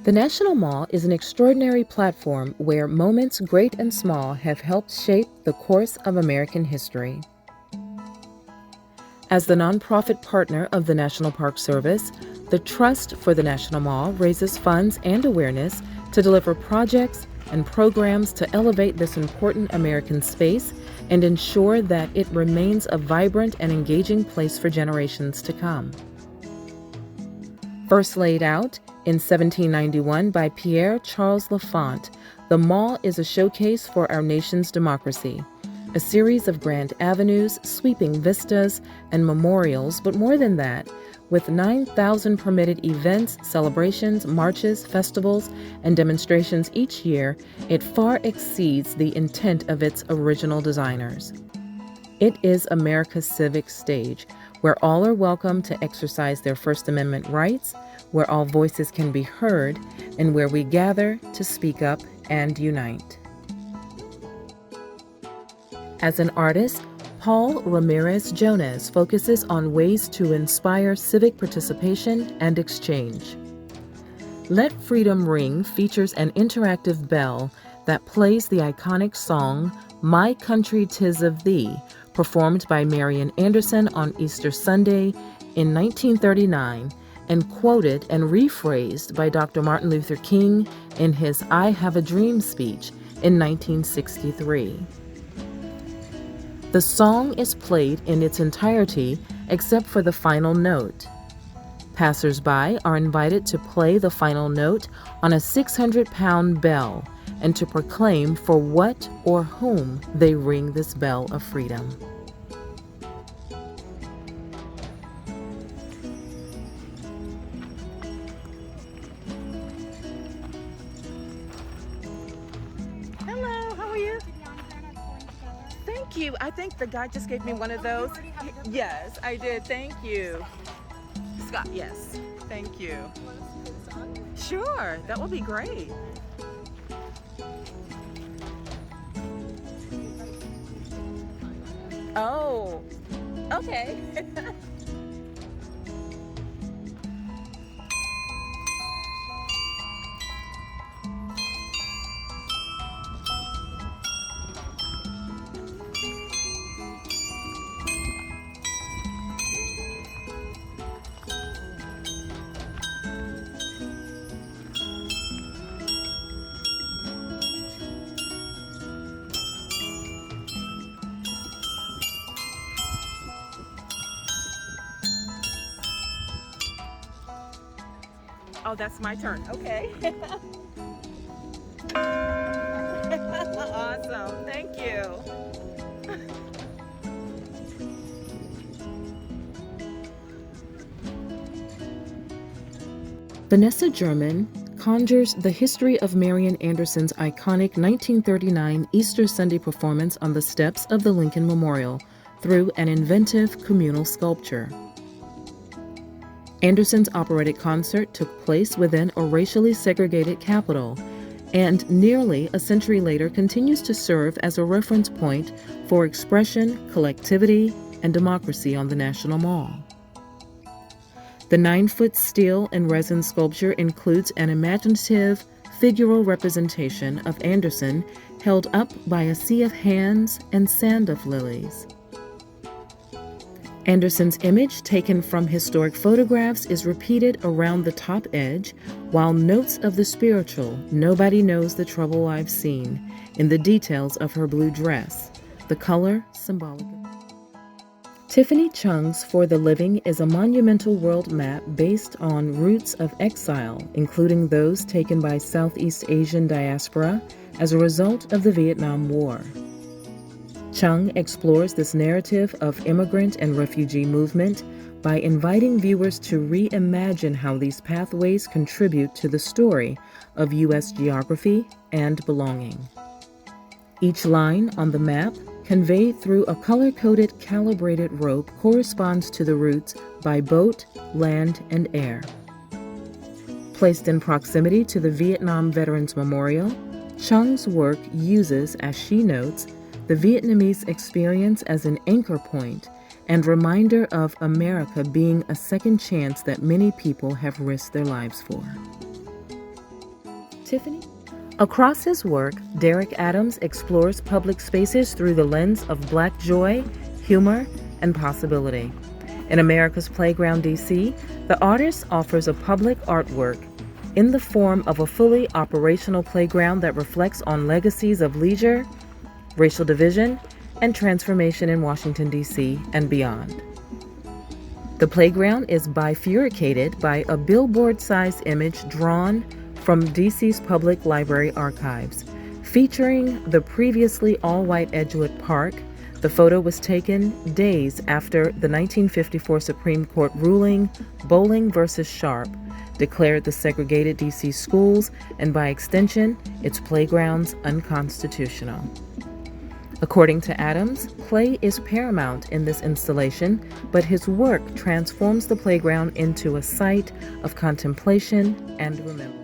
The National Mall is an extraordinary platform where moments great and small have helped shape the course of American history. As the nonprofit partner of the National Park Service, the Trust for the National Mall raises funds and awareness to deliver projects and programs to elevate this important American space and ensure that it remains a vibrant and engaging place for generations to come. First laid out in 1791 by Pierre Charles L'Enfant, the mall is a showcase for our nation's democracy, a series of grand avenues, sweeping vistas, and memorials, but more than that, with 9,000 permitted events, celebrations, marches, festivals, and demonstrations each year, it far exceeds the intent of its original designers. It is America's civic stage, where all are welcome to exercise their First Amendment rights, where all voices can be heard, and where we gather to speak up and unite. As an artist, Paul Ramirez Jones focuses on ways to inspire civic participation and exchange. Let Freedom Ring features an interactive bell that plays the iconic song, My Country 'Tis of Thee, performed by Marian Anderson on Easter Sunday in 1939, and quoted and rephrased by Dr. Martin Luther King in his I Have a Dream speech in 1963. The song is played in its entirety except for the final note. Passers-by are invited to play the final note on a 600-pound bell and to proclaim for what or whom they ring this bell of freedom. Thank you. I think the guy just gave me one of those. Yes, I did. Thank you. Scott, yes. Thank you. Sure, that will be great. Oh, okay. Oh, that's my turn. Okay. Awesome. Thank you. Vanessa German conjures the history of Marian Anderson's iconic 1939 Easter Sunday performance on the steps of the Lincoln Memorial through an inventive communal sculpture. Anderson's operatic concert took place within a racially segregated Capitol, and nearly a century later continues to serve as a reference point for expression, collectivity, and democracy on the National Mall. The 9-foot steel and resin sculpture includes an imaginative, figural representation of Anderson held up by a sea of hands and sand of lilies. Anderson's image, taken from historic photographs, is repeated around the top edge, while notes of the spiritual, Nobody Knows the Trouble I've Seen, in the details of her blue dress, the color symbolic. Tiffany Chung's For the Living is a monumental world map based on routes of exile, including those taken by Southeast Asian diaspora as a result of the Vietnam War. Chung explores this narrative of immigrant and refugee movement by inviting viewers to reimagine how these pathways contribute to the story of U.S. geography and belonging. Each line on the map, conveyed through a color-coded calibrated rope, corresponds to the routes by boat, land, and air. Placed in proximity to the Vietnam Veterans Memorial, Chung's work uses, as she notes, the Vietnamese experience as an anchor point and reminder of America being a second chance that many people have risked their lives for. Tiffany? Across his work, Derek Adams explores public spaces through the lens of Black joy, humor, and possibility. In America's Playground DC, the artist offers a public artwork in the form of a fully operational playground that reflects on legacies of leisure, racial division, and transformation in Washington, D.C. and beyond. The playground is bifurcated by a billboard-sized image drawn from D.C.'s public library archives. Featuring the previously all-white Edgewood Park, the photo was taken days after the 1954 Supreme Court ruling Bowling versus Sharp declared the segregated D.C. schools and, by extension, its playgrounds unconstitutional. According to Adams, play is paramount in this installation, but his work transforms the playground into a site of contemplation and remembrance.